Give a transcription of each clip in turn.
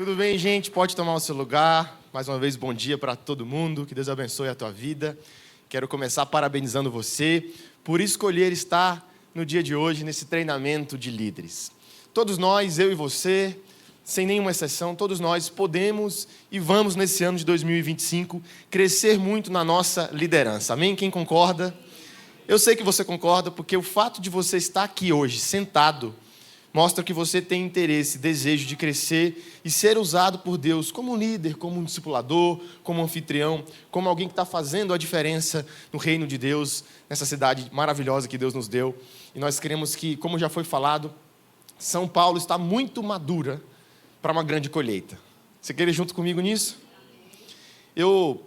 Tudo bem, gente? Pode tomar o seu lugar. Mais uma vez, bom dia para todo mundo. Que Deus abençoe a tua vida. Quero começar parabenizando você por escolher estar no dia de hoje nesse treinamento de líderes. Todos nós, eu e você, sem nenhuma exceção, todos nós podemos e vamos nesse ano de 2025 crescer muito na nossa liderança. Amém? Quem concorda? Eu sei que você concorda porque o fato de você estar aqui hoje, sentado, mostra que você tem interesse, desejo de crescer e ser usado por Deus como um líder, como um discipulador, como um anfitrião, como alguém que está fazendo a diferença no reino de Deus, nessa cidade maravilhosa que Deus nos deu. E nós queremos que, como já foi falado, São Paulo está muito madura para uma grande colheita. Você quer ir junto comigo nisso? Eu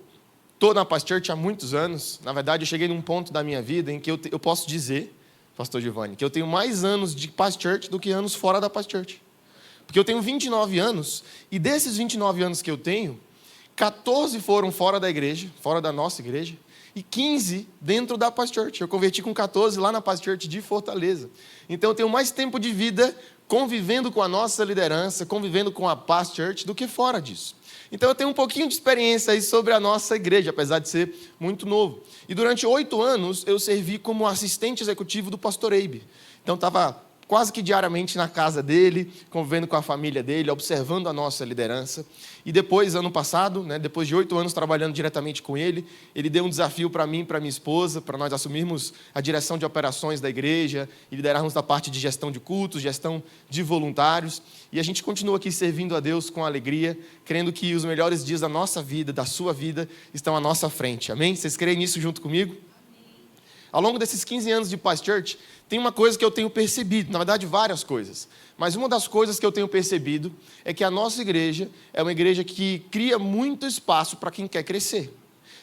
estou na Paz Church há muitos anos. Na verdade, eu cheguei num ponto da minha vida em que eu posso dizer, Pastor Giovanni, que eu tenho mais anos de Paz Church do que anos fora da Paz Church. Porque eu tenho 29 anos, e desses 29 anos que eu tenho, 14 foram fora da igreja, fora da nossa igreja, e 15 dentro da Paz Church. Eu converti com 14 lá na Paz Church de Fortaleza. Então eu tenho mais tempo de vida convivendo com a nossa liderança, convivendo com a Paz Church, do que fora disso. Então eu tenho um pouquinho de experiência aí sobre a nossa igreja, apesar de ser muito novo. E durante 8 anos eu servi como assistente executivo do pastor Eibe. Então estava quase que diariamente na casa dele, convivendo com a família dele, observando a nossa liderança. E depois, ano passado, depois de 8 anos trabalhando diretamente com ele, ele deu um desafio para mim e para minha esposa, para nós assumirmos a direção de operações da igreja e liderarmos a parte de gestão de cultos, gestão de voluntários. E a gente continua aqui servindo a Deus com alegria, crendo que os melhores dias da nossa vida, da sua vida, estão à nossa frente. Amém? Vocês creem nisso junto comigo? Ao longo desses 15 anos de Paz Church, tem uma coisa que eu tenho percebido, na verdade várias coisas, mas uma das coisas que eu tenho percebido é que a nossa igreja é uma igreja que cria muito espaço para quem quer crescer.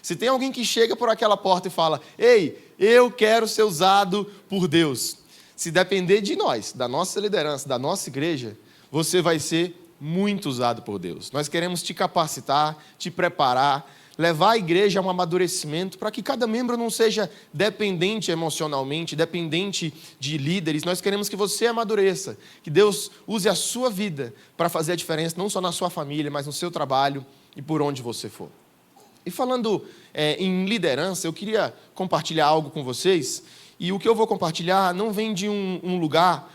Se tem alguém que chega por aquela porta e fala, ei, eu quero ser usado por Deus, se depender de nós, da nossa liderança, da nossa igreja, você vai ser muito usado por Deus. Nós queremos te capacitar, te preparar, levar a igreja a um amadurecimento para que cada membro não seja dependente emocionalmente, dependente de líderes. Nós queremos que você amadureça, que Deus use a sua vida para fazer a diferença, não só na sua família, mas no seu trabalho e por onde você for. E falando em liderança, eu queria compartilhar algo com vocês, e o que eu vou compartilhar não vem de um lugar,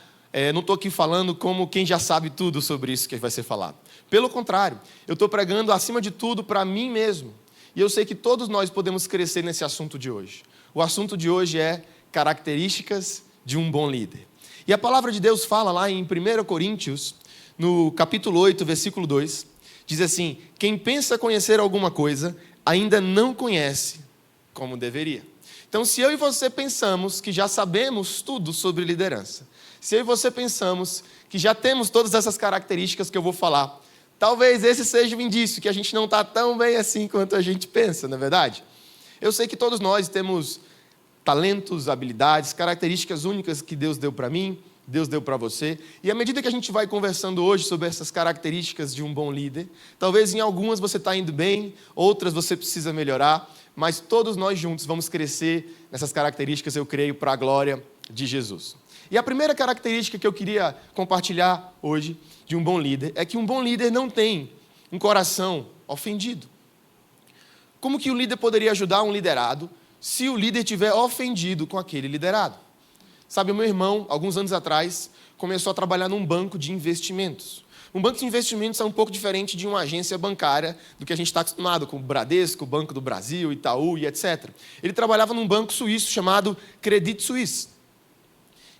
não estou aqui falando como quem já sabe tudo sobre isso que vai ser falado. Pelo contrário, eu estou pregando acima de tudo para mim mesmo. E eu sei que todos nós podemos crescer nesse assunto de hoje. O assunto de hoje é características de um bom líder. E a palavra de Deus fala lá em 1 Coríntios, no capítulo 8, versículo 2, diz assim, quem pensa conhecer alguma coisa, ainda não conhece como deveria. Então, se eu e você pensamos que já sabemos tudo sobre liderança, se eu e você pensamos que já temos todas essas características que eu vou falar, talvez esse seja o indício que a gente não está tão bem assim quanto a gente pensa, não é verdade? Eu sei que todos nós temos talentos, habilidades, características únicas que Deus deu para mim, Deus deu para você. E à medida que a gente vai conversando hoje sobre essas características de um bom líder, talvez em algumas você está indo bem, outras você precisa melhorar, mas todos nós juntos vamos crescer nessas características, eu creio, para a glória de Jesus. E a primeira característica que eu queria compartilhar hoje de um bom líder é que um bom líder não tem um coração ofendido. Como que o líder poderia ajudar um liderado se o líder estiver ofendido com aquele liderado? Sabe, o meu irmão, alguns anos atrás, começou a trabalhar num banco de investimentos. Um banco de investimentos é um pouco diferente de uma agência bancária do que a gente está acostumado com o Bradesco, o Banco do Brasil, Itaú e etc. Ele trabalhava num banco suíço chamado Credit Suisse.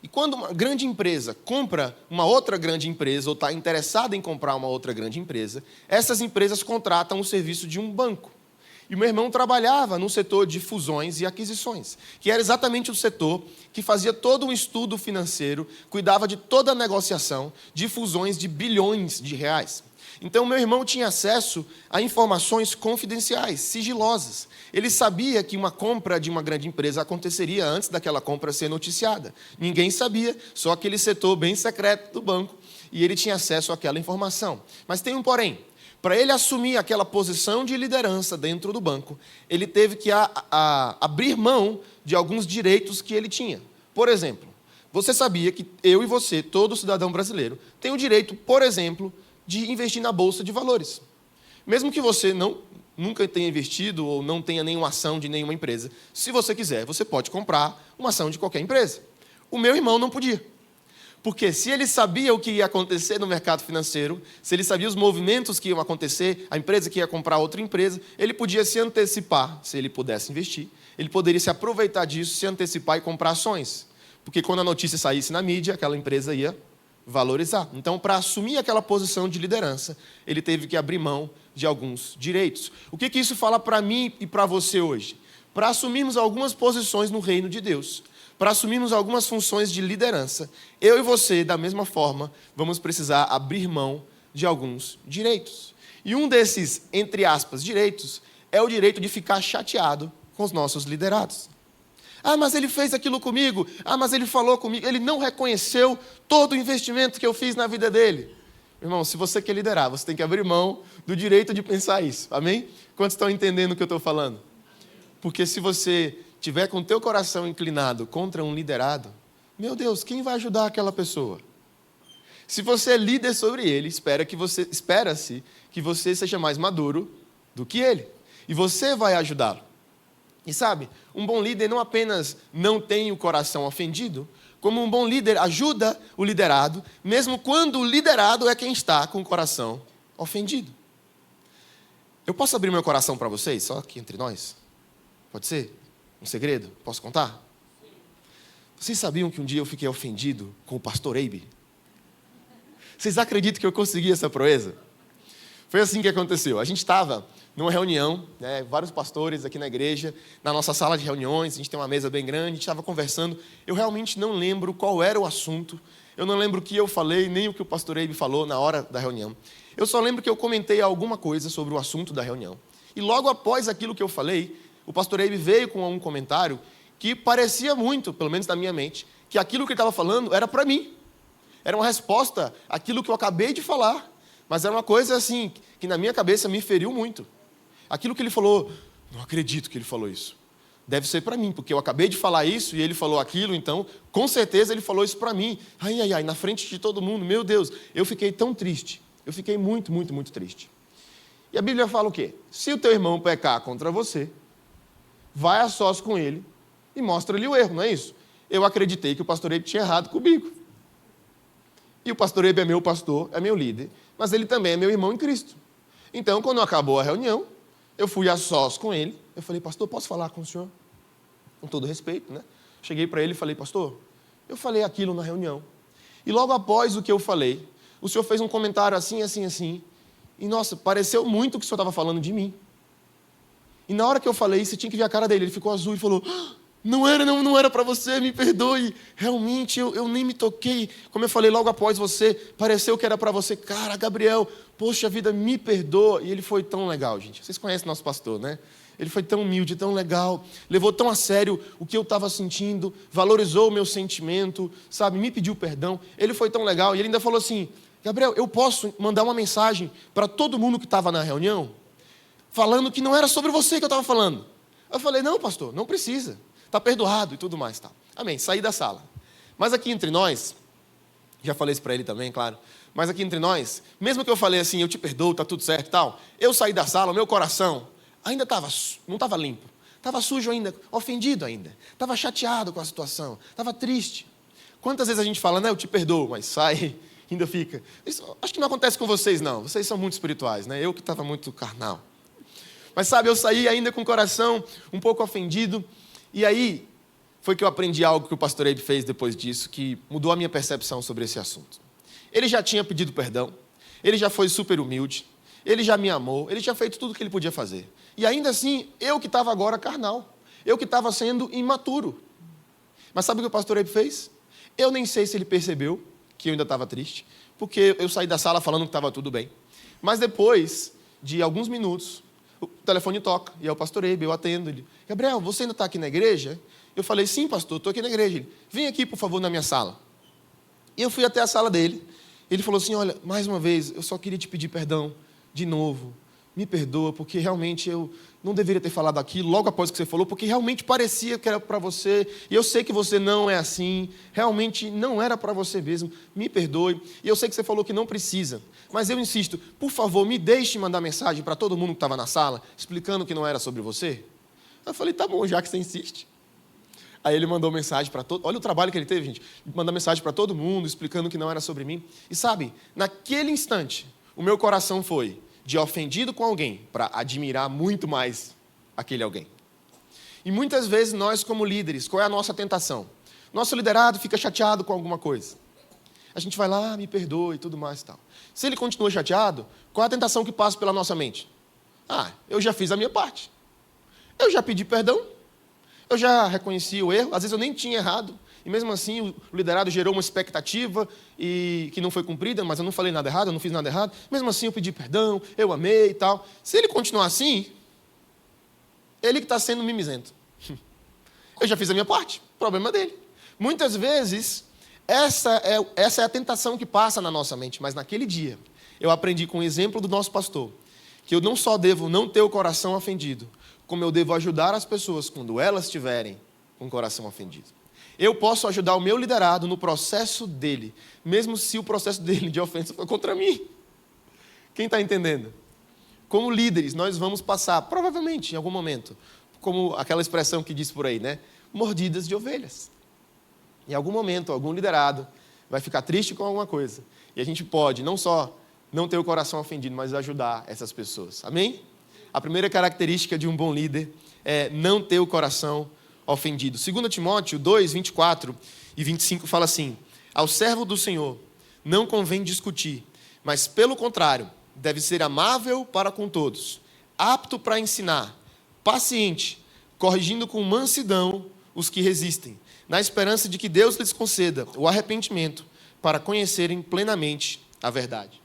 E quando uma grande empresa compra uma outra grande empresa ou está interessada em comprar uma outra grande empresa, essas empresas contratam o serviço de um banco. E o meu irmão trabalhava no setor de fusões e aquisições, que era exatamente o setor que fazia todo um estudo financeiro, cuidava de toda a negociação de fusões de bilhões de reais. Então, meu irmão tinha acesso a informações confidenciais, sigilosas. Ele sabia que uma compra de uma grande empresa aconteceria antes daquela compra ser noticiada. Ninguém sabia, só aquele setor bem secreto do banco, e ele tinha acesso àquela informação. Mas tem um porém. Para ele assumir aquela posição de liderança dentro do banco, ele teve que abrir mão de alguns direitos que ele tinha. Por exemplo, você sabia que eu e você, todo cidadão brasileiro, tem o direito, por exemplo, de investir na bolsa de valores. Mesmo que você nunca tenha investido ou não tenha nenhuma ação de nenhuma empresa, se você quiser, você pode comprar uma ação de qualquer empresa. O meu irmão não podia. Porque se ele sabia o que ia acontecer no mercado financeiro, se ele sabia os movimentos que iam acontecer, a empresa que ia comprar outra empresa, ele podia se antecipar, se ele pudesse investir. Ele poderia se aproveitar disso, se antecipar e comprar ações. Porque quando a notícia saísse na mídia, aquela empresa ia valorizar. Então, para assumir aquela posição de liderança, ele teve que abrir mão de alguns direitos. O que isso fala para mim e para você hoje? Para assumirmos algumas posições no reino de Deus, para assumirmos algumas funções de liderança, eu e você, da mesma forma, vamos precisar abrir mão de alguns direitos. E um desses, entre aspas, direitos, é o direito de ficar chateado com os nossos liderados. Ah, mas ele fez aquilo comigo. Ah, mas ele falou comigo. Ele não reconheceu todo o investimento que eu fiz na vida dele. Irmão, se você quer liderar, você tem que abrir mão do direito de pensar isso. Amém? Quantos estão entendendo o que eu estou falando? Porque se você tiver com o teu coração inclinado contra um liderado, meu Deus, quem vai ajudar aquela pessoa? Se você é líder sobre ele, espera-se que você seja mais maduro do que ele. E você vai ajudá-lo. E sabe, um bom líder não apenas não tem o coração ofendido, como um bom líder ajuda o liderado, mesmo quando o liderado é quem está com o coração ofendido. Eu posso abrir meu coração para vocês, só aqui entre nós? Pode ser? Um segredo? Posso contar? Vocês sabiam que um dia eu fiquei ofendido com o pastor Eibe? Vocês acreditam que eu consegui essa proeza? Foi assim que aconteceu. A gente estava numa reunião, vários pastores aqui na igreja, na nossa sala de reuniões, a gente tem uma mesa bem grande, a gente estava conversando. Eu realmente não lembro qual era o assunto, eu não lembro o que eu falei, nem o que o pastor Eibe falou na hora da reunião. Eu só lembro que eu comentei alguma coisa sobre o assunto da reunião. E logo após aquilo que eu falei, o pastor Eibe veio com um comentário que parecia muito, pelo menos na minha mente, que aquilo que ele estava falando era para mim. Era uma resposta àquilo que eu acabei de falar. Mas era uma coisa assim, que na minha cabeça me feriu muito. Aquilo que ele falou, não acredito que ele falou isso. Deve ser para mim, porque eu acabei de falar isso e ele falou aquilo, então, com certeza ele falou isso para mim. Ai, na frente de todo mundo, meu Deus, eu fiquei tão triste. Eu fiquei muito, muito, muito triste. E a Bíblia fala o quê? Se o teu irmão pecar contra você, vai a sós com ele e mostra-lhe o erro, não é isso? Eu acreditei que o pastor Eibe tinha errado comigo. E o pastor Eibe é meu pastor, é meu líder, mas ele também é meu irmão em Cristo. Então, quando acabou a reunião, eu fui a sós com ele. Eu falei, pastor, posso falar com o senhor? Com todo respeito, né? Cheguei para ele e falei, pastor, eu falei aquilo na reunião. E logo após o que eu falei, o senhor fez um comentário assim, assim, assim. E, nossa, pareceu muito que o senhor estava falando de mim. E na hora que eu falei, você tinha que ver a cara dele. Ele ficou azul e falou, não era para você, me perdoe. Realmente, eu nem me toquei. Como eu falei logo após você, pareceu que era para você. Cara, Gabriel, poxa vida, me perdoa. E ele foi tão legal, gente. Vocês conhecem nosso pastor, né? Ele foi tão humilde, tão legal. Levou tão a sério o que eu estava sentindo. Valorizou o meu sentimento, sabe? Me pediu perdão. Ele foi tão legal. E ele ainda falou assim, Gabriel, eu posso mandar uma mensagem para todo mundo que estava na reunião? Falando que não era sobre você que eu estava falando. Eu falei, não, pastor, não precisa. Está perdoado e tudo mais. Tá. Amém, saí da sala. Mas aqui entre nós, já falei isso para ele também, claro, mas aqui entre nós, mesmo que eu falei assim, eu te perdoo, está tudo certo e tal, eu saí da sala, meu coração ainda não estava limpo, estava sujo ainda, ofendido ainda, estava chateado com a situação, estava triste. Quantas vezes a gente fala, né, eu te perdoo, mas sai, ainda fica. Isso, acho que não acontece com vocês não, vocês são muito espirituais, né? Eu que estava muito carnal. Mas sabe, eu saí ainda com o coração um pouco ofendido. E aí, foi que eu aprendi algo que o pastor Eibe fez depois disso, que mudou a minha percepção sobre esse assunto. Ele já tinha pedido perdão, ele já foi super humilde, ele já me amou, ele tinha feito tudo o que ele podia fazer. E ainda assim, eu que estava agora carnal, eu que estava sendo imaturo. Mas sabe o que o pastor Eibe fez? Eu nem sei se ele percebeu que eu ainda estava triste, porque eu saí da sala falando que estava tudo bem. Mas depois de alguns minutos, o telefone toca, e é o pastor Eibe, eu atendo. Ele, Gabriel, você ainda está aqui na igreja? Eu falei, sim, pastor, estou aqui na igreja. Ele, vem aqui, por favor, na minha sala. E eu fui até a sala dele. Ele falou assim, olha, mais uma vez, eu só queria te pedir perdão, de novo. me perdoa, porque realmente eu não deveria ter falado aquilo logo após que você falou, porque realmente parecia que era para você, e eu sei que você não é assim, realmente não era para você mesmo, me perdoe, e eu sei que você falou que não precisa, mas eu insisto, por favor, me deixe mandar mensagem para todo mundo que estava na sala, explicando que não era sobre você. Eu falei, tá bom, já que você insiste. Aí ele mandou mensagem para todo... Olha o trabalho que ele teve, gente. Mandar mensagem para todo mundo, explicando que não era sobre mim. E sabe, naquele instante, o meu coração foi de ofendido com alguém para admirar muito mais aquele alguém. E muitas vezes nós, como líderes, qual é a nossa tentação? Nosso liderado fica chateado com alguma coisa. A gente vai lá, me perdoa e tudo mais e tal. Se ele continua chateado, qual é a tentação que passa pela nossa mente? Eu já fiz a minha parte. Eu já pedi perdão. Eu já reconheci o erro, às vezes eu nem tinha errado, e mesmo assim o liderado gerou uma expectativa que não foi cumprida, mas eu não falei nada errado, eu não fiz nada errado, mesmo assim eu pedi perdão, eu amei e tal. Se ele continuar assim, ele que está sendo mimizento. Eu já fiz a minha parte, problema dele. Muitas vezes, essa é a tentação que passa na nossa mente, mas naquele dia, eu aprendi com o exemplo do nosso pastor, que eu não só devo não ter o coração ofendido, como eu devo ajudar as pessoas quando elas estiverem com o coração ofendido. Eu posso ajudar o meu liderado no processo dele, mesmo se o processo dele de ofensa for contra mim. Quem está entendendo? Como líderes, nós vamos passar, provavelmente, em algum momento, como aquela expressão que diz por aí, né? Mordidas de ovelhas. Em algum momento, algum liderado vai ficar triste com alguma coisa. E a gente pode, não só não ter o coração ofendido, mas ajudar essas pessoas. Amém? A primeira característica de um bom líder é não ter o coração ofendido. 2 Timóteo 2, 24 e 25 fala assim: ao servo do Senhor não convém discutir, mas pelo contrário, deve ser amável para com todos, apto para ensinar, paciente, corrigindo com mansidão os que resistem, na esperança de que Deus lhes conceda o arrependimento para conhecerem plenamente a verdade.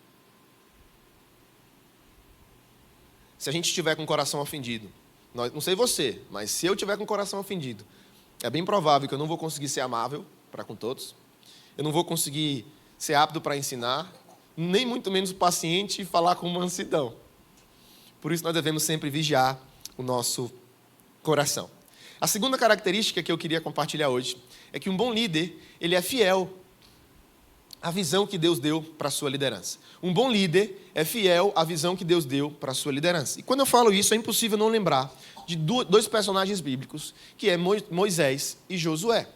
Se a gente estiver com o coração ofendido, não sei você, mas se eu estiver com o coração ofendido, é bem provável que eu não vou conseguir ser amável para com todos, eu não vou conseguir ser apto para ensinar, nem muito menos paciente e falar com mansidão. Por isso nós devemos sempre vigiar o nosso coração. A segunda característica que eu queria compartilhar hoje é que um bom líder, ele é fiel à visão que Deus deu para a sua liderança. Um bom líder é fiel à visão que Deus deu para a sua liderança. E quando eu falo isso, é impossível não lembrar de dois personagens bíblicos, que é Moisés e Josué.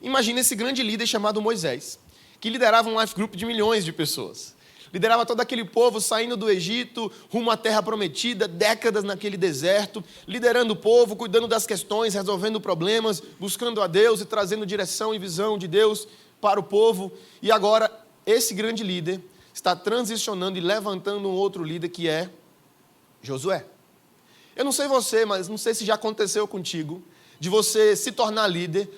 Imagina esse grande líder chamado Moisés, que liderava um life group de milhões de pessoas. Liderava todo aquele povo saindo do Egito, rumo à terra prometida, décadas naquele deserto, liderando o povo, cuidando das questões, resolvendo problemas, buscando a Deus e trazendo direção e visão de Deus para o povo. E agora, esse grande líder está transicionando e levantando um outro líder que é Josué. Eu não sei você, mas não sei se já aconteceu contigo, de você se tornar líder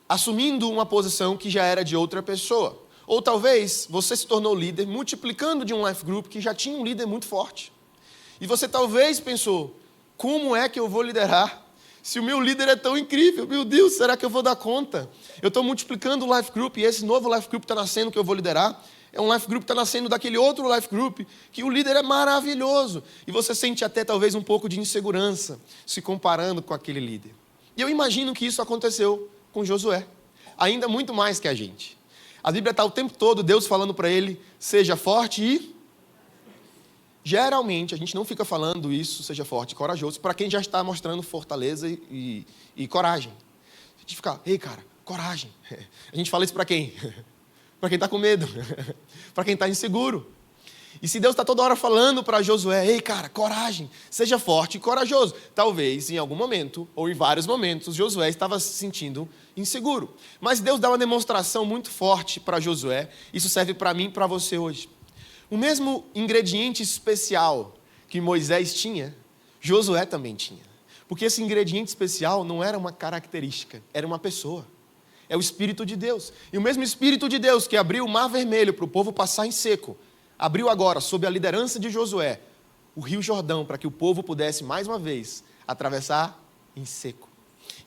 assumindo uma posição que já era de outra pessoa. Ou talvez você se tornou líder multiplicando de um life group que já tinha um líder muito forte. E você talvez pensou, como é que eu vou liderar se o meu líder é tão incrível? Meu Deus, será que eu vou dar conta? Eu estou multiplicando o life group e esse novo life group está nascendo que eu vou liderar. É um life group que está nascendo daquele outro life group que o líder é maravilhoso. E você sente até talvez um pouco de insegurança se comparando com aquele líder. E eu imagino que isso aconteceu com Josué. Ainda muito mais que a gente. A Bíblia está o tempo todo, Deus falando para ele, seja forte e... Geralmente, a gente não fica falando isso, seja forte e corajoso, para quem já está mostrando fortaleza e coragem. A gente fica, ei cara, coragem. A gente fala isso para quem? Para quem está com medo. Para quem está inseguro. E se Deus está toda hora falando para Josué, ei cara, coragem, seja forte e corajoso. Talvez em algum momento, ou em vários momentos, Josué estava se sentindo inseguro. Mas Deus dá uma demonstração muito forte para Josué. Isso serve para mim e para você hoje. O mesmo ingrediente especial que Moisés tinha, Josué também tinha. Porque esse ingrediente especial não era uma característica, era uma pessoa. É o Espírito de Deus. E o mesmo Espírito de Deus que abriu o Mar Vermelho para o povo passar em seco, abriu agora, sob a liderança de Josué, o Rio Jordão, para que o povo pudesse, mais uma vez, atravessar em seco.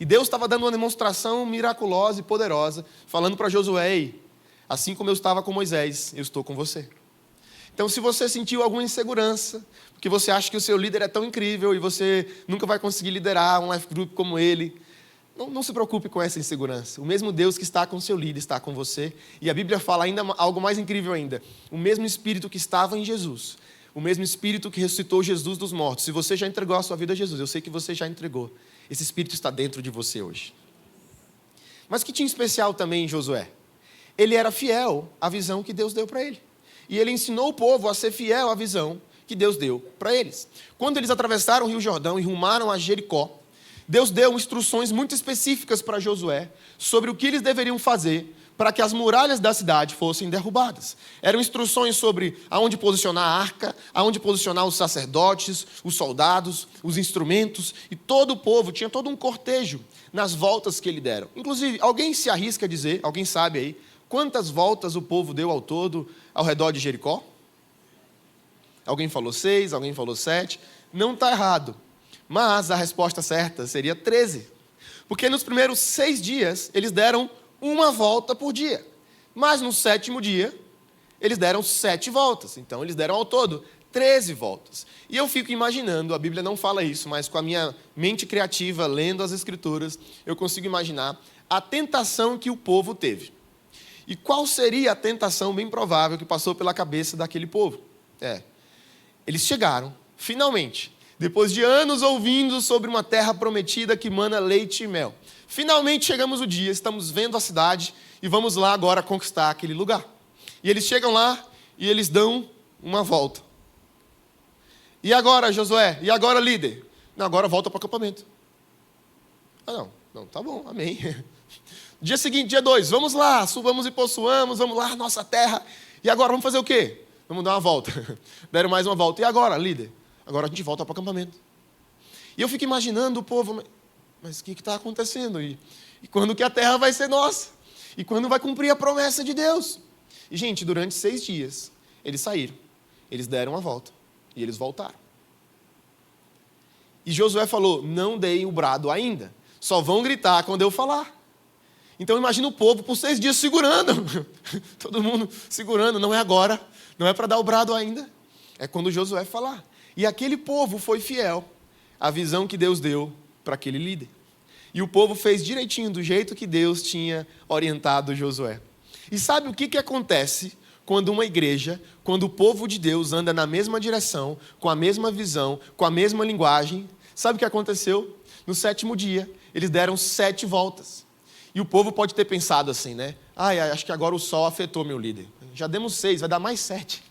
E Deus estava dando uma demonstração miraculosa e poderosa, falando para Josué, ei, assim como eu estava com Moisés, eu estou com você. Então, se você sentiu alguma insegurança, porque você acha que o seu líder é tão incrível e você nunca vai conseguir liderar um life group como ele, não se preocupe com essa insegurança. O mesmo Deus que está com o seu líder está com você. E a Bíblia fala ainda algo mais incrível ainda. O mesmo Espírito que estava em Jesus, o mesmo Espírito que ressuscitou Jesus dos mortos. Se você já entregou a sua vida a Jesus, eu sei que você já entregou. Esse Espírito está dentro de você hoje. Mas o que tinha especial também em Josué? Ele era fiel à visão que Deus deu para ele. E ele ensinou o povo a ser fiel à visão que Deus deu para eles. Quando eles atravessaram o Rio Jordão e rumaram a Jericó, Deus deu instruções muito específicas para Josué sobre o que eles deveriam fazer para que as muralhas da cidade fossem derrubadas. Eram instruções sobre aonde posicionar a arca, aonde posicionar os sacerdotes, os soldados, os instrumentos, e todo o povo tinha todo um cortejo nas voltas que ele deram. Inclusive, alguém se arrisca a dizer, alguém sabe aí, quantas voltas o povo deu ao todo ao redor de Jericó? Alguém falou 6, alguém falou 7. Não está errado. Mas a resposta certa seria 13. Porque nos primeiros 6 dias, eles deram uma volta por dia. Mas no 7º dia, eles deram 7 voltas. Então, eles deram ao todo 13 voltas. E eu fico imaginando, a Bíblia não fala isso, mas com a minha mente criativa, lendo as Escrituras, eu consigo imaginar a tentação que o povo teve. E qual seria a tentação bem provável que passou pela cabeça daquele povo? Eles chegaram, finalmente, depois de anos ouvindo sobre uma terra prometida que mana leite e mel. Finalmente chegamos o dia, estamos vendo a cidade e vamos lá agora conquistar aquele lugar. E eles chegam lá e eles dão uma volta. E agora, Josué? E agora, líder? Não, agora volta para o acampamento. Não, tá bom, amém. Dia seguinte, dia 2, vamos lá, subamos e possuamos, vamos lá, nossa terra. E agora, vamos fazer o quê? Vamos dar uma volta. Deram mais uma volta. E agora, líder? Agora a gente volta para o acampamento. E eu fico imaginando o povo, mas o que está acontecendo? E quando que a terra vai ser nossa? E quando vai cumprir a promessa de Deus? E, gente, durante 6 dias, eles saíram. Eles deram a volta. E eles voltaram. E Josué falou, não deem o brado ainda. Só vão gritar quando eu falar. Então, imagina o povo por 6 dias segurando. Todo mundo segurando. Não é agora. Não é para dar o brado ainda. É quando Josué falar. E aquele povo foi fiel à visão que Deus deu para aquele líder. E o povo fez direitinho, do jeito que Deus tinha orientado Josué. E sabe o que acontece quando uma igreja, quando o povo de Deus anda na mesma direção, com a mesma visão, com a mesma linguagem? Sabe o que aconteceu? No 7º dia, eles deram 7 voltas. E o povo pode ter pensado assim, né? Acho que agora o sol afetou meu líder. Já demos 6, vai dar mais 7.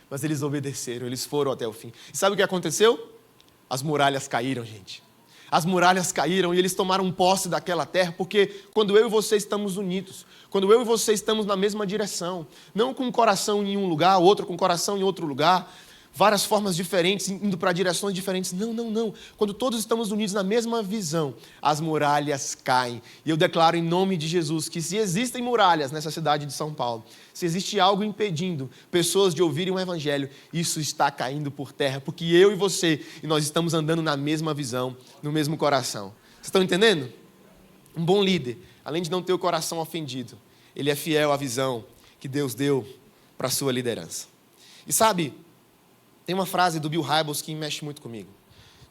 Mas eles obedeceram, eles foram até o fim. E sabe o que aconteceu? As muralhas caíram, gente. As muralhas caíram e eles tomaram posse daquela terra, porque quando eu e você estamos unidos, quando eu e você estamos na mesma direção, não com o coração em um lugar, outro com o coração em outro lugar, várias formas diferentes, indo para direções diferentes. Não. Quando todos estamos unidos na mesma visão, as muralhas caem. E eu declaro em nome de Jesus que se existem muralhas nessa cidade de São Paulo, se existe algo impedindo pessoas de ouvirem o Evangelho, isso está caindo por terra, porque eu e você, e nós estamos andando na mesma visão, no mesmo coração. Vocês estão entendendo? Um bom líder, além de não ter o coração ofendido, ele é fiel à visão que Deus deu para a sua liderança. E sabe, tem uma frase do Bill Hybels que mexe muito comigo.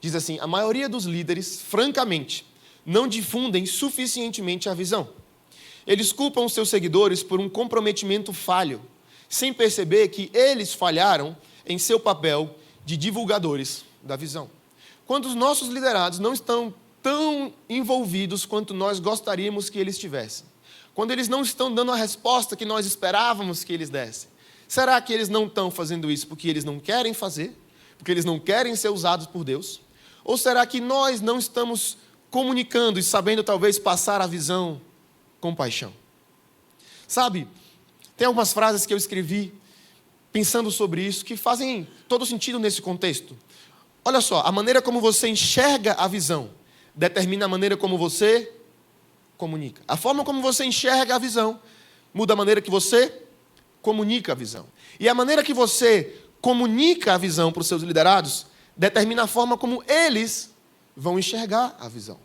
Diz assim, a maioria dos líderes, francamente, não difundem suficientemente a visão. Eles culpam os seus seguidores por um comprometimento falho, sem perceber que eles falharam em seu papel de divulgadores da visão. Quando os nossos liderados não estão tão envolvidos quanto nós gostaríamos que eles estivessem, quando eles não estão dando a resposta que nós esperávamos que eles dessem, será que eles não estão fazendo isso porque eles não querem fazer? Porque eles não querem ser usados por Deus? Ou será que nós não estamos comunicando e sabendo talvez passar a visão com paixão? Sabe, tem algumas frases que eu escrevi pensando sobre isso que fazem todo sentido nesse contexto. Olha só, a maneira como você enxerga a visão determina a maneira como você comunica. A forma como você enxerga a visão muda a maneira que você comunica a visão. E a maneira que você comunica a visão para os seus liderados determina a forma como eles vão enxergar a visão.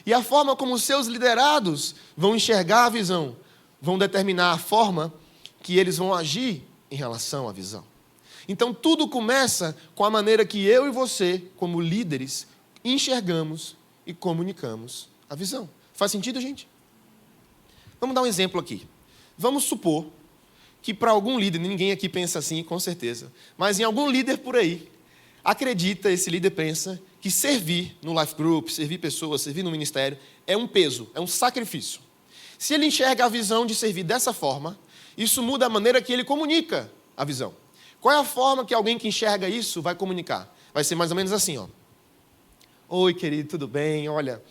E a forma como os seus liderados vão enxergar a visão vão determinar a forma que eles vão agir em relação à visão. Então tudo começa com a maneira que eu e você, como líderes, enxergamos e comunicamos a visão. Faz sentido, gente? Vamos dar um exemplo aqui. Vamos supor que para algum líder, ninguém aqui pensa assim, com certeza, mas em algum líder por aí, esse líder pensa que servir no life group, servir pessoas, servir no ministério, é um peso, é um sacrifício. Se ele enxerga a visão de servir dessa forma, isso muda a maneira que ele comunica a visão. Qual é a forma que alguém que enxerga isso vai comunicar? Vai ser mais ou menos assim, ó. Oi, querido, tudo bem? Olha,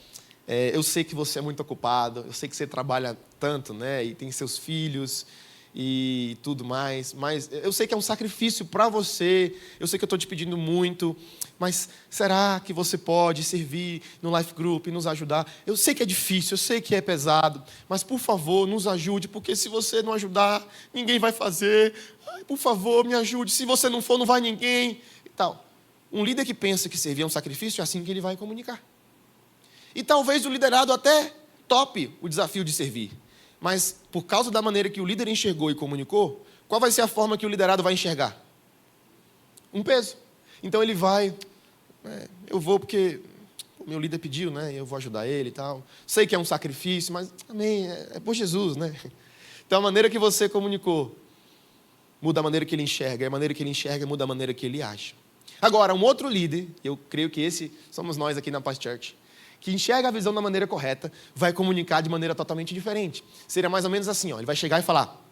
eu sei que você é muito ocupado, eu sei que você trabalha tanto, né? E tem seus filhos e tudo mais, mas eu sei que é um sacrifício para você, eu sei que eu estou te pedindo muito, mas será que você pode servir no life group e nos ajudar? Eu sei que é difícil, eu sei que é pesado, mas por favor, nos ajude, porque se você não ajudar, ninguém vai fazer. Ai, por favor, me ajude, se você não for, não vai ninguém e tal. Um líder que pensa que servir é um sacrifício, é assim que ele vai comunicar. E talvez o liderado até tope o desafio de servir. Mas, por causa da maneira que o líder enxergou e comunicou, qual vai ser a forma que o liderado vai enxergar? Um peso. Então ele vai, eu vou porque o meu líder pediu, né? Eu vou ajudar ele e tal. Sei que é um sacrifício, mas também é por Jesus, né? Então a maneira que você comunicou muda a maneira que ele enxerga, e a maneira que ele enxerga muda a maneira que ele acha. Agora, um outro líder, eu creio que esse somos nós aqui na Paz Church, que enxerga a visão da maneira correta, vai comunicar de maneira totalmente diferente. Seria mais ou menos assim, ó, ele vai chegar e falar: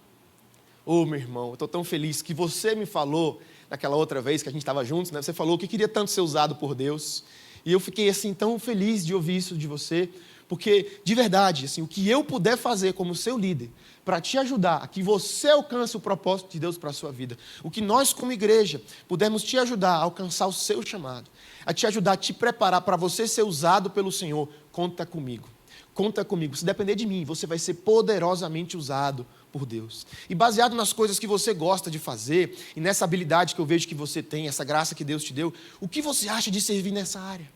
ô meu irmão, eu estou tão feliz que você me falou naquela outra vez que a gente estava juntos, né? Você falou que queria tanto ser usado por Deus, e eu fiquei assim tão feliz de ouvir isso de você, porque de verdade, assim, o que eu puder fazer como seu líder, para te ajudar a que você alcance o propósito de Deus para a sua vida, o que nós como igreja pudermos te ajudar a alcançar o seu chamado, a te ajudar a te preparar para você ser usado pelo Senhor, conta comigo. Conta comigo. Se depender de mim, você vai ser poderosamente usado por Deus. E baseado nas coisas que você gosta de fazer, e nessa habilidade que eu vejo que você tem, essa graça que Deus te deu, o que você acha de servir nessa área?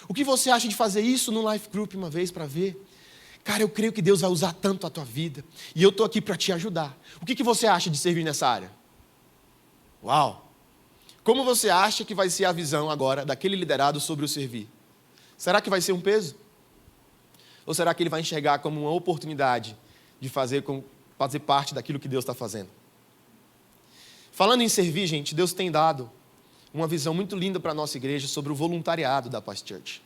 O que você acha de fazer isso no Life Group uma vez para ver? Cara, eu creio que Deus vai usar tanto a tua vida, e eu estou aqui para te ajudar. O que você acha de servir nessa área? Uau! Como você acha que vai ser a visão agora daquele liderado sobre o servir? Será que vai ser um peso? Ou será que ele vai enxergar como uma oportunidade de fazer parte daquilo que Deus está fazendo? Falando em servir, gente, Deus tem dado uma visão muito linda para a nossa igreja sobre o voluntariado da Paz Church.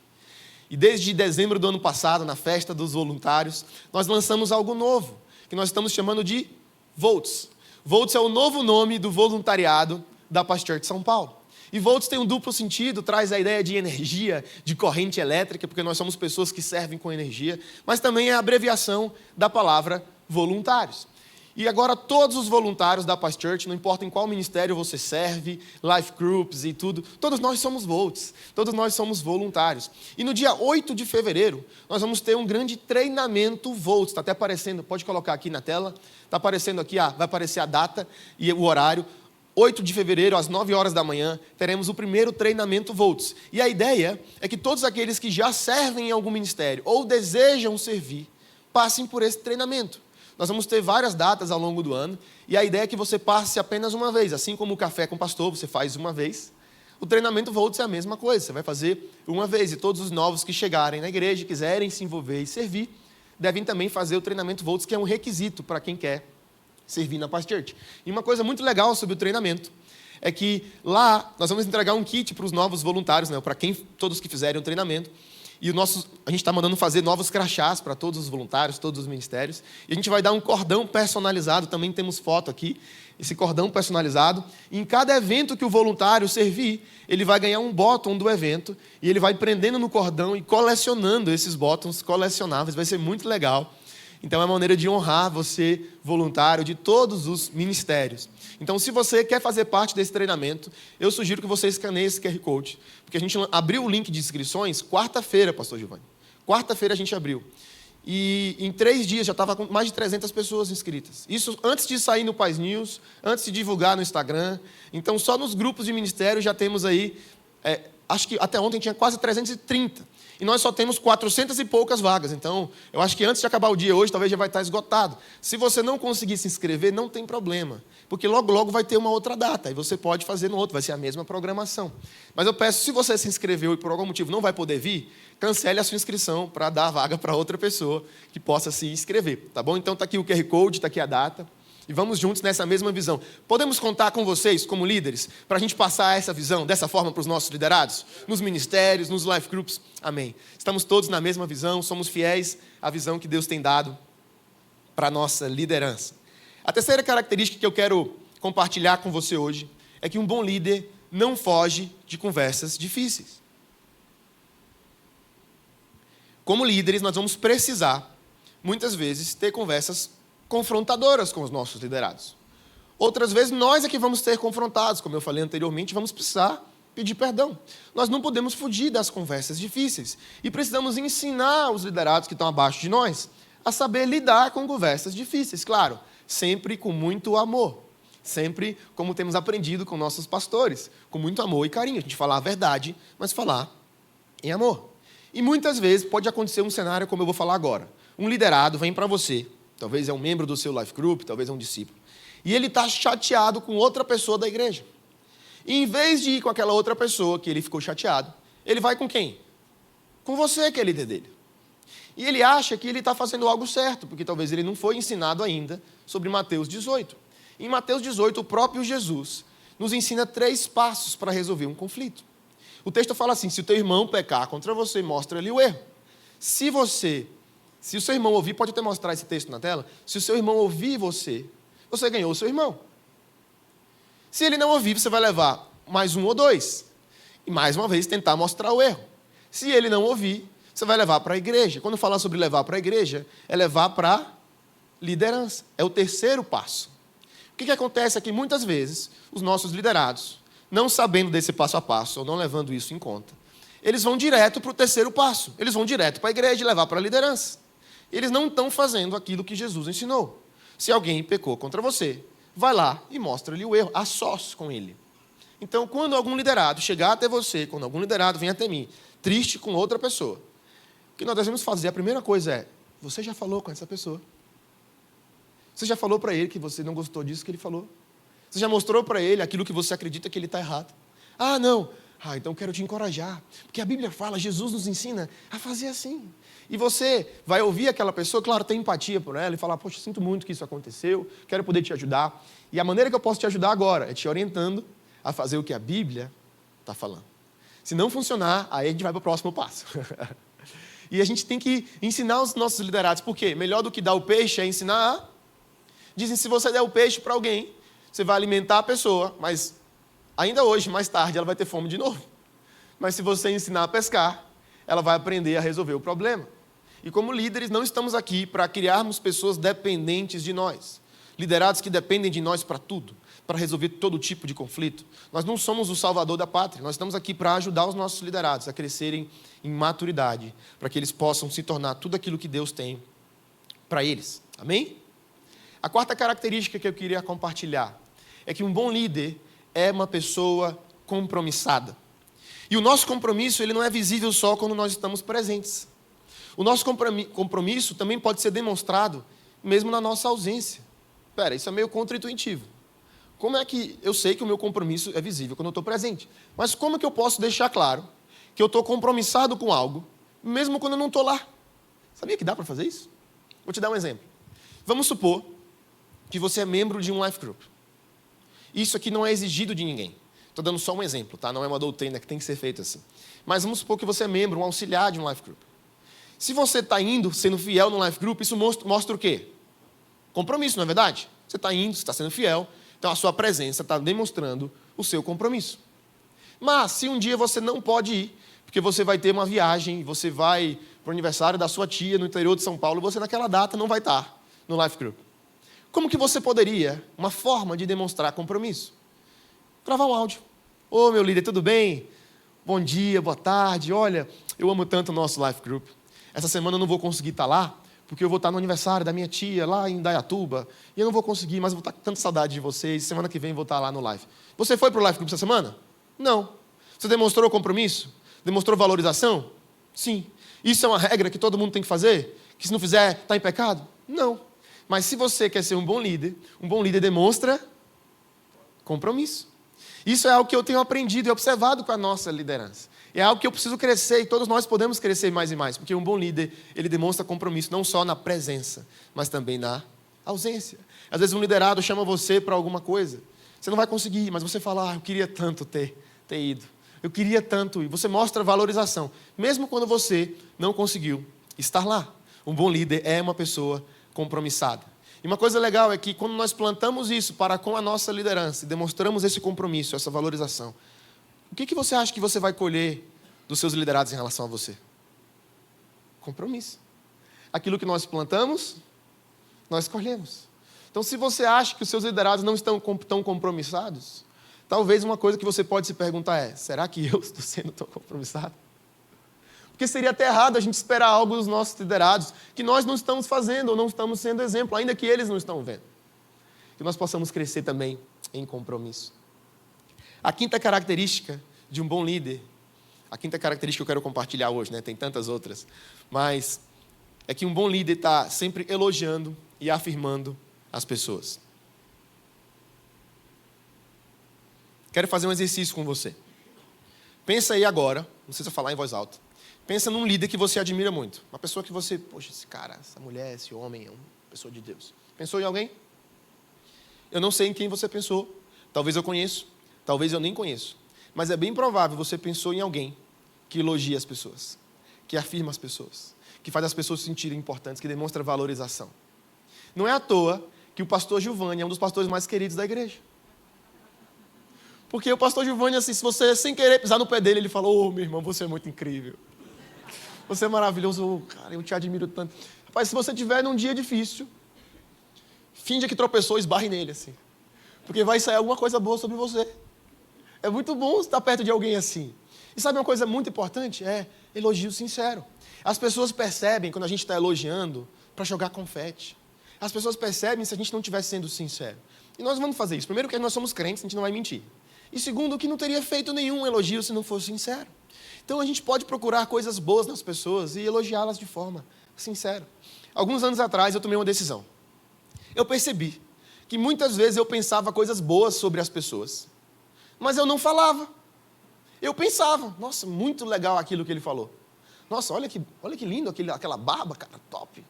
E desde dezembro do ano passado, na festa dos voluntários, nós lançamos algo novo, que nós estamos chamando de Volts. Volts é o novo nome do voluntariado da Paz Church São Paulo. E Volts tem um duplo sentido, traz a ideia de energia, de corrente elétrica, porque nós somos pessoas que servem com energia, mas também é a abreviação da palavra voluntários. E agora todos os voluntários da Paz Church, não importa em qual ministério você serve, life groups e tudo, todos nós somos Volts, todos nós somos voluntários. E no dia 8 de fevereiro, nós vamos ter um grande treinamento Volts, está até aparecendo, pode colocar aqui na tela, está aparecendo aqui, vai aparecer a data e o horário. 8 de fevereiro, às 9 horas da manhã, teremos o primeiro treinamento Volts. E a ideia é que todos aqueles que já servem em algum ministério ou desejam servir, passem por esse treinamento. Nós vamos ter várias datas ao longo do ano, e a ideia é que você passe apenas uma vez. Assim como o café com o pastor, você faz uma vez, o treinamento Volts é a mesma coisa, você vai fazer uma vez. E todos os novos que chegarem na igreja, quiserem se envolver e servir, devem também fazer o treinamento Volts, que é um requisito para quem quer servir na Paz Church. E uma coisa muito legal sobre o treinamento é que lá nós vamos entregar um kit para os novos voluntários, né, para todos que fizerem o treinamento. E a gente está mandando fazer novos crachás para todos os voluntários, todos os ministérios. E a gente vai dar um cordão personalizado, também temos foto aqui, esse cordão personalizado. E em cada evento que o voluntário servir, ele vai ganhar um bottom do evento, e ele vai prendendo no cordão e colecionando esses bottoms colecionáveis. Vai ser muito legal. Então é uma maneira de honrar você, voluntário, de todos os ministérios. Então, se você quer fazer parte desse treinamento, eu sugiro que você escaneie esse QR Code, porque a gente abriu o link de inscrições quarta-feira, pastor Giovanni. Quarta-feira a gente abriu. E em 3 dias já estava com mais de 300 pessoas inscritas. Isso antes de sair no Paz News, antes de divulgar no Instagram. Então, só nos grupos de ministério já temos aí, acho que até ontem tinha quase 330. E nós só temos 400 e poucas vagas. Então, eu acho que antes de acabar o dia hoje, talvez já vai estar esgotado. Se você não conseguir se inscrever, não tem problema. Porque logo vai ter uma outra data. E você pode fazer no outro, vai ser a mesma programação. Mas eu peço, se você se inscreveu e por algum motivo não vai poder vir, cancele a sua inscrição para dar a vaga para outra pessoa que possa se inscrever. Tá bom? Então está aqui o QR Code, está aqui a data. E vamos juntos nessa mesma visão. Podemos contar com vocês, como líderes, para a gente passar essa visão dessa forma para os nossos liderados? Nos ministérios, nos life groups. Amém. Estamos todos na mesma visão, somos fiéis à visão que Deus tem dado para a nossa liderança. A terceira característica que eu quero compartilhar com você hoje é que um bom líder não foge de conversas difíceis. Como líderes, nós vamos precisar, muitas vezes, ter conversas confrontadoras com os nossos liderados. Outras vezes, nós é que vamos ser confrontados, como eu falei anteriormente, vamos precisar pedir perdão. Nós não podemos fugir das conversas difíceis e precisamos ensinar os liderados que estão abaixo de nós a saber lidar com conversas difíceis, claro, sempre com muito amor, sempre como temos aprendido com nossos pastores, com muito amor e carinho, a gente falar a verdade, mas falar em amor. E muitas vezes pode acontecer um cenário como eu vou falar agora. Um liderado vem para você, talvez é um membro do seu life group, talvez é um discípulo. E ele está chateado com outra pessoa da igreja. E em vez de ir com aquela outra pessoa que ele ficou chateado, ele vai com quem? Com você, que é líder dele. E ele acha que ele está fazendo algo certo, porque talvez ele não foi ensinado ainda sobre Mateus 18. Em Mateus 18, o próprio Jesus nos ensina 3 passos para resolver um conflito. O texto fala assim: se o teu irmão pecar contra você, mostra-lhe o erro. Se o seu irmão ouvir, pode até mostrar esse texto na tela, se o seu irmão ouvir você, você ganhou o seu irmão. Se ele não ouvir, você vai levar mais 1 ou 2. E mais uma vez tentar mostrar o erro. Se ele não ouvir, você vai levar para a igreja. Quando falar sobre levar para a igreja, é levar para a liderança. É o 3º passo. O que acontece é que muitas vezes os nossos liderados, não sabendo desse passo a passo, ou não levando isso em conta, eles vão direto para o 3º passo. Eles vão direto para a igreja e levar para a liderança. Eles não estão fazendo aquilo que Jesus ensinou. Se alguém pecou contra você, vai lá e mostra-lhe o erro, a sós com ele. Então, quando algum liderado chegar até você, quando algum liderado vem até mim, triste com outra pessoa, o que nós devemos fazer? A primeira coisa é: você já falou com essa pessoa? Você já falou para ele que você não gostou disso que ele falou? Você já mostrou para ele aquilo que você acredita que ele está errado? Ah, não. Ah, então eu quero te encorajar. Porque a Bíblia fala, Jesus nos ensina a fazer assim. E você vai ouvir aquela pessoa, claro, ter empatia por ela e falar: poxa, sinto muito que isso aconteceu, quero poder te ajudar. E a maneira que eu posso te ajudar agora é te orientando a fazer o que a Bíblia está falando. Se não funcionar, aí a gente vai para o próximo passo. E a gente tem que ensinar os nossos liderados. Por quê? Melhor do que dar o peixe é ensinar a... Dizem, se você der o peixe para alguém, você vai alimentar a pessoa, mas ainda hoje, mais tarde, ela vai ter fome de novo. Mas se você ensinar a pescar, ela vai aprender a resolver o problema. E como líderes, não estamos aqui para criarmos pessoas dependentes de nós. Liderados que dependem de nós para tudo, para resolver todo tipo de conflito. Nós não somos o salvador da pátria, nós estamos aqui para ajudar os nossos liderados a crescerem em maturidade, para que eles possam se tornar tudo aquilo que Deus tem para eles. Amém? A 4ª característica que eu queria compartilhar é que um bom líder é uma pessoa compromissada. E o nosso compromisso, ele não é visível só quando nós estamos presentes. O nosso compromisso também pode ser demonstrado mesmo na nossa ausência. Espera, isso é meio contra-intuitivo. Como é que eu sei que o meu compromisso é visível quando eu estou presente? Mas como que eu posso deixar claro que eu estou compromissado com algo, mesmo quando eu não estou lá? Sabia que dá para fazer isso? Vou te dar um exemplo. Vamos supor que você é membro de um life group. Isso aqui não é exigido de ninguém. Estou dando só um exemplo, tá? Não é uma doutrina que tem que ser feita assim. Mas vamos supor que você é membro, um auxiliar de um life group. Se você está indo, sendo fiel no life group, isso mostra o quê? Compromisso, não é verdade? Você está indo, você está sendo fiel, então a sua presença está demonstrando o seu compromisso. Mas, se um dia você não pode ir, porque você vai ter uma viagem, você vai para o aniversário da sua tia no interior de São Paulo, você naquela data não vai estar no life group. Como que você poderia, uma forma de demonstrar compromisso? Gravar um áudio. Ô, meu líder, tudo bem? Bom dia, boa tarde. Olha, eu amo tanto o nosso life group. Essa semana eu não vou conseguir estar lá, porque eu vou estar no aniversário da minha tia, lá em Indaiatuba, e eu não vou conseguir, mas eu vou estar com tanta saudade de vocês. Semana que vem eu vou estar lá no live. Você foi para o life group essa semana? Não. Você demonstrou compromisso? Demonstrou valorização? Sim. Isso é uma regra que todo mundo tem que fazer? Que se não fizer, está em pecado? Não. Mas se você quer ser um bom líder demonstra compromisso. Isso é algo que eu tenho aprendido e observado com a nossa liderança. É algo que eu preciso crescer e todos nós podemos crescer mais e mais. Porque um bom líder, ele demonstra compromisso não só na presença, mas também na ausência. Às vezes um liderado chama você para alguma coisa. Você não vai conseguir, mas você fala, eu queria tanto ter ido. Eu queria tanto ir. Você mostra valorização. Mesmo quando você não conseguiu estar lá. Um bom líder é uma pessoa compromissada. E uma coisa legal é que quando nós plantamos isso para com a nossa liderança, demonstramos esse compromisso, essa valorização, o que você acha que você vai colher dos seus liderados em relação a você? Compromisso. Aquilo que nós plantamos, nós colhemos. Então, se você acha que os seus liderados não estão tão compromissados, talvez uma coisa que você pode se perguntar é, será que eu estou sendo tão compromissado? Porque seria até errado a gente esperar algo dos nossos liderados que nós não estamos fazendo ou não estamos sendo exemplo, ainda que eles não estão vendo. Que nós possamos crescer também em compromisso. A quinta característica de um bom líder, a quinta característica que eu quero compartilhar hoje, tem tantas outras, mas é que um bom líder está sempre elogiando e afirmando as pessoas. Quero fazer um exercício com você. Pensa aí agora, não precisa falar em voz alta, pensa num líder que você admira muito. Uma pessoa que você, poxa, esse cara, essa mulher, esse homem é uma pessoa de Deus. Pensou em alguém? Eu não sei em quem você pensou. Talvez eu conheço, talvez eu nem conheço. Mas é bem provável você pensou em alguém que elogia as pessoas, que afirma as pessoas, que faz as pessoas se sentirem importantes, que demonstra valorização. Não é à toa que o pastor Giovanni é um dos pastores mais queridos da igreja. Porque o pastor Giovanni, assim, se você sem querer pisar no pé dele, ele falou, meu irmão, você é muito incrível. Você é maravilhoso, cara, eu te admiro tanto. Rapaz, se você tiver num dia difícil, finja que tropeçou e esbarre nele, assim. Porque vai sair alguma coisa boa sobre você. É muito bom estar perto de alguém assim. E sabe uma coisa muito importante? É elogio sincero. As pessoas percebem quando a gente está elogiando para jogar confete. As pessoas percebem se a gente não estiver sendo sincero. E nós vamos fazer isso. Primeiro, porque nós somos crentes, a gente não vai mentir. E segundo, que não teria feito nenhum elogio se não fosse sincero. Então a gente pode procurar coisas boas nas pessoas e elogiá-las de forma sincera. Alguns anos atrás eu tomei uma decisão. Eu percebi que muitas vezes eu pensava coisas boas sobre as pessoas, mas eu não falava. Eu pensava, nossa, muito legal aquilo que ele falou. Nossa, olha que lindo aquela barba, cara, top.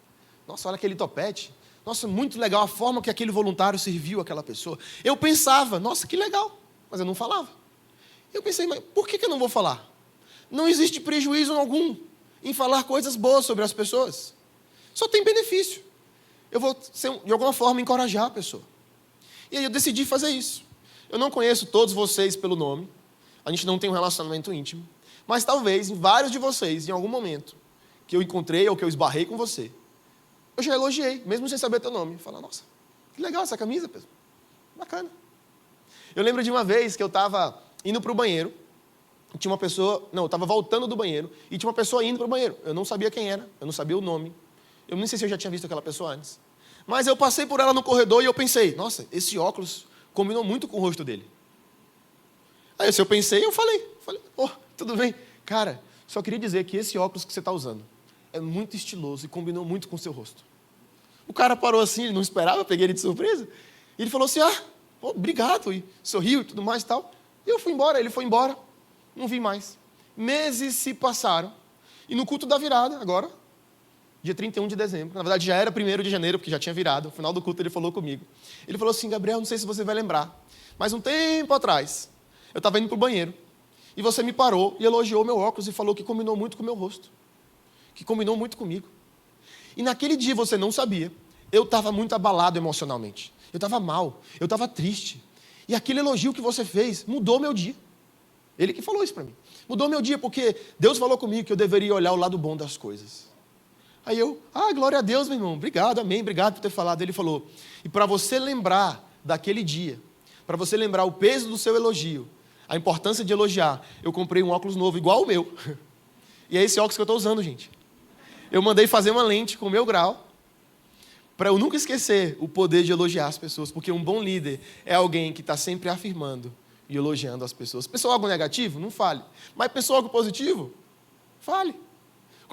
Nossa, olha aquele topete. Nossa, muito legal a forma que aquele voluntário serviu aquela pessoa. Eu pensava, nossa, que legal, mas eu não falava. Eu pensei, mas por que eu não vou falar? Não existe prejuízo algum em falar coisas boas sobre as pessoas. Só tem benefício. Eu vou, de alguma forma, encorajar a pessoa. E aí eu decidi fazer isso. Eu não conheço todos vocês pelo nome. A gente não tem um relacionamento íntimo. Mas talvez, em vários de vocês, em algum momento, que eu encontrei ou que eu esbarrei com você, eu já elogiei, mesmo sem saber teu nome. Falar, nossa, que legal essa camisa, pessoal. Bacana. Eu lembro de uma vez que eu estava indo para o banheiro, e tinha uma pessoa, eu estava voltando do banheiro, e tinha uma pessoa indo para o banheiro. Eu não sabia quem era, eu não sabia o nome. Eu nem sei se eu já tinha visto aquela pessoa antes. Mas eu passei por ela no corredor e eu pensei, nossa, esse óculos combinou muito com o rosto dele. Aí eu pensei, eu falei, tudo bem. Cara, só queria dizer que esse óculos que você está usando é muito estiloso e combinou muito com o seu rosto. O cara parou assim, ele não esperava, eu peguei ele de surpresa. E ele falou assim, obrigado, e sorriu e tudo mais e tal. E eu fui embora, ele foi embora, não vi mais. Meses se passaram, e no culto da virada, agora, dia 31 de dezembro, na verdade já era 1º de janeiro, porque já tinha virado, no final do culto ele falou comigo. Ele falou assim, Gabriel, não sei se você vai lembrar, mas um tempo atrás, eu estava indo para o banheiro, e você me parou e elogiou meu óculos e falou que combinou muito com o meu rosto, que combinou muito comigo. E naquele dia, você não sabia, eu estava muito abalado emocionalmente. Eu estava mal, eu estava triste. E aquele elogio que você fez mudou meu dia. Ele que falou isso para mim. Mudou meu dia porque Deus falou comigo que eu deveria olhar o lado bom das coisas. Aí eu, glória a Deus, meu irmão, obrigado, amém, obrigado por ter falado. Ele falou, e para você lembrar daquele dia, para você lembrar o peso do seu elogio, a importância de elogiar, eu comprei um óculos novo, igual o meu. E é esse óculos que eu estou usando, gente. Eu mandei fazer uma lente com o meu grau, para eu nunca esquecer o poder de elogiar as pessoas, porque um bom líder é alguém que está sempre afirmando e elogiando as pessoas. Pensou algo negativo? Não fale. Mas pensou algo positivo? Fale.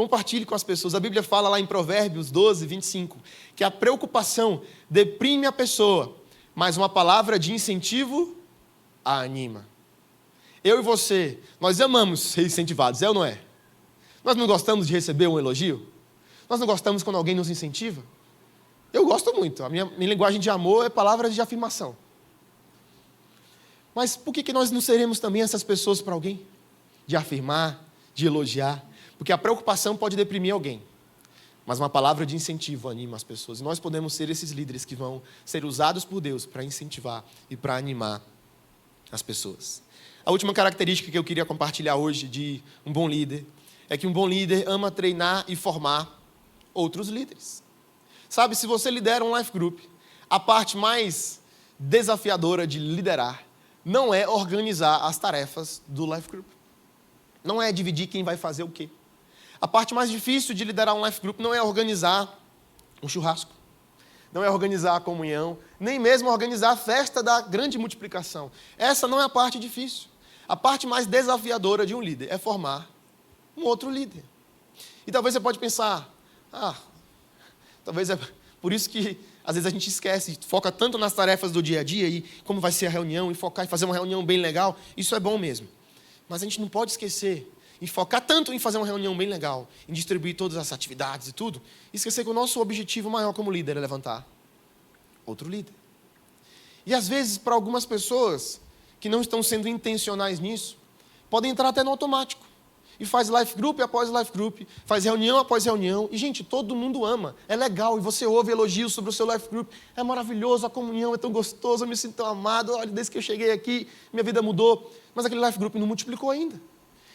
Compartilhe com as pessoas. A Bíblia fala lá em Provérbios 12, 25, que a preocupação deprime a pessoa, mas uma palavra de incentivo a anima. Eu e você, nós amamos ser incentivados, é ou não é? Nós não gostamos de receber um elogio? Nós não gostamos quando alguém nos incentiva? Eu gosto muito. A minha linguagem de amor é palavras de afirmação. Mas por que nós não seremos também essas pessoas para alguém? De afirmar, de elogiar. Porque a preocupação pode deprimir alguém. Mas uma palavra de incentivo anima as pessoas. E nós podemos ser esses líderes que vão ser usados por Deus para incentivar e para animar as pessoas. A última característica que eu queria compartilhar hoje de um bom líder é que um bom líder ama treinar e formar outros líderes. Sabe, se você lidera um life group, a parte mais desafiadora de liderar não é organizar as tarefas do life group. Não é dividir quem vai fazer o quê. A parte mais difícil de liderar um life group não é organizar um churrasco, não é organizar a comunhão, nem mesmo organizar a festa da grande multiplicação. Essa não é a parte difícil. A parte mais desafiadora de um líder é formar um outro líder. E talvez você pode pensar, talvez é por isso que às vezes a gente esquece, foca tanto nas tarefas do dia a dia e como vai ser a reunião, e focar em fazer uma reunião bem legal, isso é bom mesmo. Mas a gente não pode esquecer e focar tanto em fazer uma reunião bem legal, em distribuir todas as atividades e tudo, e esquecer que o nosso objetivo maior como líder é levantar outro líder. E às vezes, para algumas pessoas que não estão sendo intencionais nisso, podem entrar até no automático. E faz life group após life group, faz reunião após reunião. E, gente, todo mundo ama, é legal. E você ouve elogios sobre o seu life group. É maravilhoso, a comunhão é tão gostoso, eu me sinto tão amado. Olha, desde que eu cheguei aqui, minha vida mudou. Mas aquele life group não multiplicou ainda.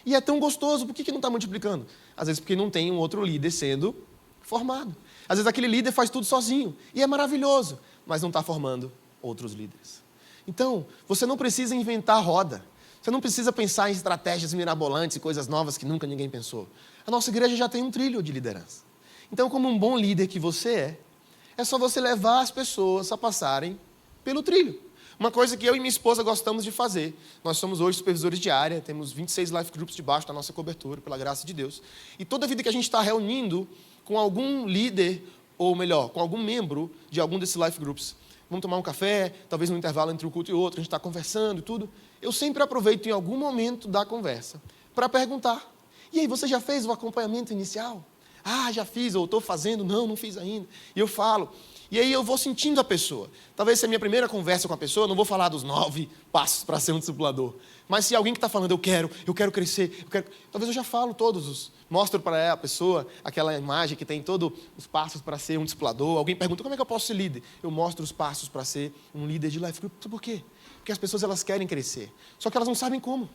E é tão gostoso, por que não está multiplicando? Às vezes porque não tem um outro líder sendo formado. Às vezes aquele líder faz tudo sozinho. E é maravilhoso, mas não está formando outros líderes. Então, você não precisa inventar a roda. Você não precisa pensar em estratégias mirabolantes e coisas novas que nunca ninguém pensou. A nossa igreja já tem um trilho de liderança. Então, como um bom líder que você é só você levar as pessoas a passarem pelo trilho. Uma coisa que eu e minha esposa gostamos de fazer. Nós somos hoje supervisores de área, temos 26 life groups debaixo da nossa cobertura, pela graça de Deus. E toda vida que a gente está reunindo com algum líder, ou melhor, com algum membro de algum desses life groups, vamos tomar um café, talvez no intervalo entre um culto e outro, a gente está conversando e tudo. Eu sempre aproveito em algum momento da conversa para perguntar. E aí, você já fez o acompanhamento inicial? Já fiz, ou estou fazendo. Não fiz ainda. E eu falo. E aí eu vou sentindo a pessoa. Talvez se é a minha primeira conversa com a pessoa, eu não vou falar dos 9 passos para ser um discipulador. Mas se alguém que está falando, eu quero crescer, talvez eu já falo todos mostro para a pessoa aquela imagem que tem todos os passos para ser um discipulador. Alguém pergunta, como é que eu posso ser líder? Eu mostro os passos para ser um líder de life group. Por quê? Porque as pessoas elas querem crescer, só que elas não sabem como.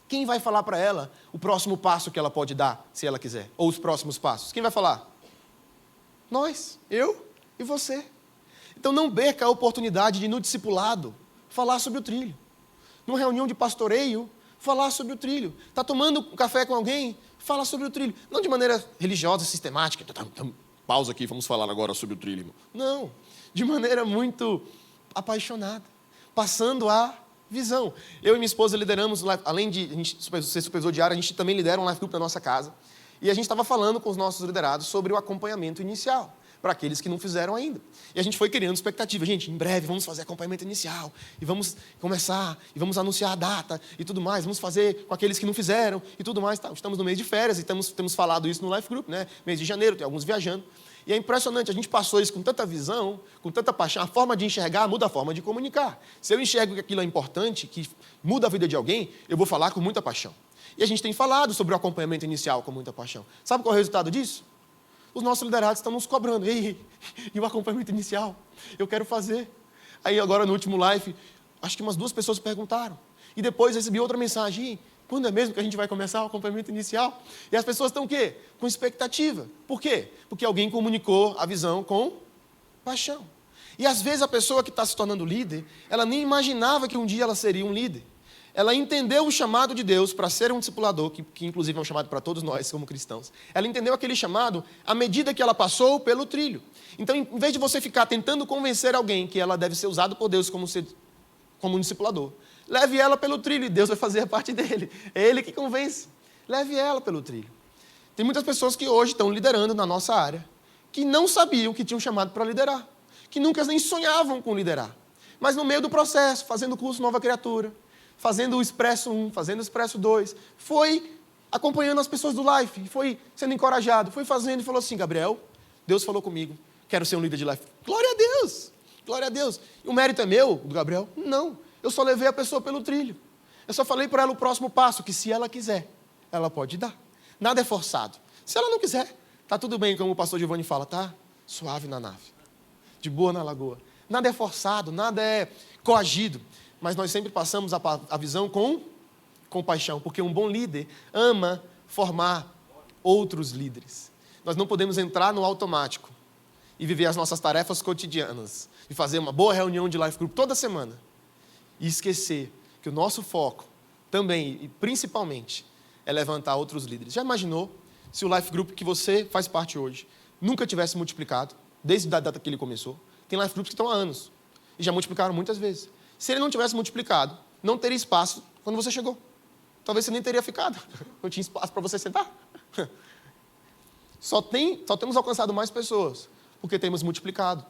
Quem vai falar para ela o próximo passo que ela pode dar, se ela quiser? Ou os próximos passos? Quem vai falar? Nós, eu e você. Então não perca a oportunidade de, no discipulado, falar sobre o trilho. Numa reunião de pastoreio, falar sobre o trilho. Está tomando café com alguém? Fala sobre o trilho. Não de maneira religiosa, sistemática. Pausa aqui, vamos falar agora sobre o trilho. Irmão. Não, de maneira muito apaixonada. Passando a visão. Eu e minha esposa lideramos, além de a gente ser supervisor de área, a gente também lidera um life group na nossa casa. E a gente estava falando com os nossos liderados sobre o acompanhamento inicial, para aqueles que não fizeram ainda. E a gente foi criando expectativa. Gente, em breve vamos fazer acompanhamento inicial, e vamos começar, e vamos anunciar a data, e tudo mais, vamos fazer com aqueles que não fizeram, e tudo mais. Tá. Estamos no mês de férias, e temos falado isso no life group, né? Mês de janeiro, tem alguns viajando. E é impressionante, a gente passou isso com tanta visão, com tanta paixão. A forma de enxergar muda a forma de comunicar. Se eu enxergo que aquilo é importante, que muda a vida de alguém, eu vou falar com muita paixão. E a gente tem falado sobre o acompanhamento inicial com muita paixão. Sabe qual é o resultado disso? Os nossos liderados estão nos cobrando. E o acompanhamento inicial? Eu quero fazer. Aí agora no último live, acho que umas 2 pessoas perguntaram. E depois recebi outra mensagem. Quando é mesmo que a gente vai começar o acompanhamento inicial? E as pessoas estão o quê? Com expectativa. Por quê? Porque alguém comunicou a visão com paixão. E às vezes a pessoa que está se tornando líder, ela nem imaginava que um dia ela seria um líder. Ela entendeu o chamado de Deus para ser um discipulador, que inclusive é um chamado para todos nós como cristãos. Ela entendeu aquele chamado à medida que ela passou pelo trilho. Então, em vez de você ficar tentando convencer alguém que ela deve ser usada por Deus como um discipulador, leve ela pelo trilho e Deus vai fazer a parte dele. É Ele que convence. Leve ela pelo trilho. Tem muitas pessoas que hoje estão liderando na nossa área, que não sabiam que tinham chamado para liderar, que nunca nem sonhavam com liderar. Mas no meio do processo, fazendo o curso Nova Criatura, fazendo o Expresso 1, fazendo o Expresso 2, foi acompanhando as pessoas do Life, foi sendo encorajado, foi fazendo e falou assim: Gabriel, Deus falou comigo, quero ser um líder de Life. Glória a Deus! Glória a Deus! E o mérito é meu, do Gabriel? Não. Eu só levei a pessoa pelo trilho. Eu só falei para ela o próximo passo, que se ela quiser, ela pode dar. Nada é forçado. Se ela não quiser, tá tudo bem, como o pastor Giovanni fala, tá suave na nave, de boa na lagoa. Nada é forçado, nada é coagido, mas nós sempre passamos a visão com compaixão, porque um bom líder ama formar outros líderes. Nós não podemos entrar no automático e viver as nossas tarefas cotidianas, e fazer uma boa reunião de Life Group toda semana, e esquecer que o nosso foco também, e principalmente, é levantar outros líderes. Já imaginou se o Life Group que você faz parte hoje nunca tivesse multiplicado, desde a data que ele começou? Tem Life Groups que estão há anos, e já multiplicaram muitas vezes. Se ele não tivesse multiplicado, não teria espaço quando você chegou. Talvez você nem teria ficado, não tinha espaço para você sentar. Só temos alcançado mais pessoas, porque temos multiplicado.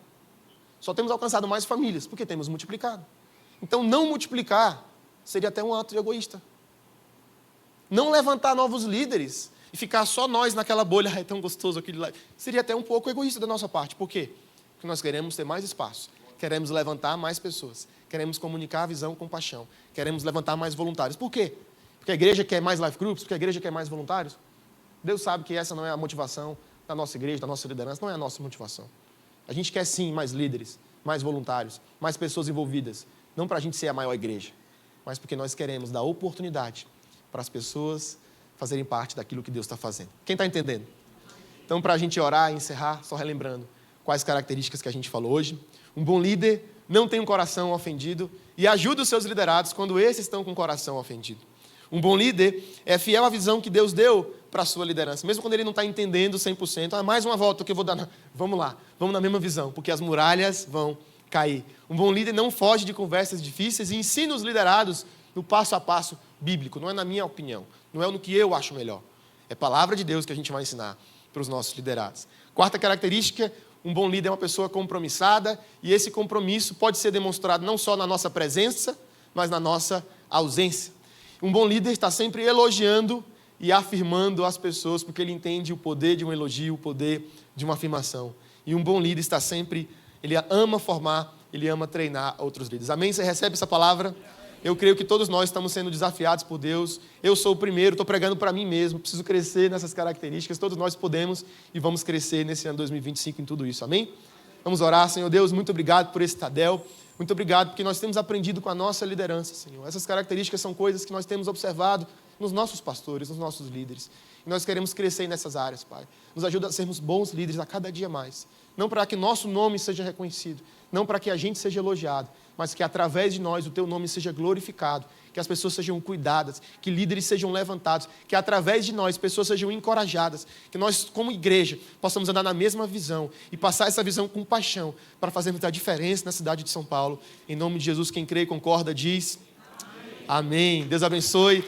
Só temos alcançado mais famílias, porque temos multiplicado. Então, não multiplicar seria até um ato egoísta. Não levantar novos líderes e ficar só nós naquela bolha, é tão gostoso aquele lá, seria até um pouco egoísta da nossa parte. Por quê? Porque nós queremos ter mais espaço, queremos levantar mais pessoas, queremos comunicar a visão com paixão, queremos levantar mais voluntários. Por quê? Porque a igreja quer mais life groups, porque a igreja quer mais voluntários? Deus sabe que essa não é a motivação da nossa igreja, da nossa liderança, não é a nossa motivação. A gente quer sim mais líderes, mais voluntários, mais pessoas envolvidas, não para a gente ser a maior igreja, mas porque nós queremos dar oportunidade para as pessoas fazerem parte daquilo que Deus está fazendo. Quem está entendendo? Então, para a gente orar e encerrar, só relembrando quais características que a gente falou hoje. Um bom líder não tem um coração ofendido e ajuda os seus liderados quando esses estão com o coração ofendido. Um bom líder é fiel à visão que Deus deu para a sua liderança, mesmo quando ele não está entendendo 100%. Mais uma volta que eu vou dar. Vamos lá, vamos na mesma visão, porque as muralhas vão cair. Um bom líder não foge de conversas difíceis e ensina os liderados no passo a passo bíblico. Não é na minha opinião, não é no que eu acho melhor. É a palavra de Deus que a gente vai ensinar para os nossos liderados. Quarta característica, um bom líder é uma pessoa compromissada e esse compromisso pode ser demonstrado não só na nossa presença, mas na nossa ausência. Um bom líder está sempre elogiando e afirmando as pessoas, porque ele entende o poder de um elogio, o poder de uma afirmação. E um bom líder está sempre, ele ama formar, ele ama treinar outros líderes. Amém? Você recebe essa palavra? Eu creio que todos nós estamos sendo desafiados por Deus. Eu sou o primeiro, estou pregando para mim mesmo, preciso crescer nessas características. Todos nós podemos e vamos crescer nesse ano 2025 em tudo isso. Amém? Vamos orar. Senhor Deus, muito obrigado por esse Tadel. Muito obrigado porque nós temos aprendido com a nossa liderança, Senhor. Essas características são coisas que nós temos observado nos nossos pastores, nos nossos líderes. E nós queremos crescer nessas áreas, Pai. Nos ajuda a sermos bons líderes a cada dia mais. Não para que nosso nome seja reconhecido, não para que a gente seja elogiado, mas que através de nós o Teu nome seja glorificado, que as pessoas sejam cuidadas, que líderes sejam levantados, que através de nós pessoas sejam encorajadas, que nós como igreja possamos andar na mesma visão e passar essa visão com paixão para fazermos a diferença na cidade de São Paulo. Em nome de Jesus, quem crê e concorda diz amém. Deus abençoe.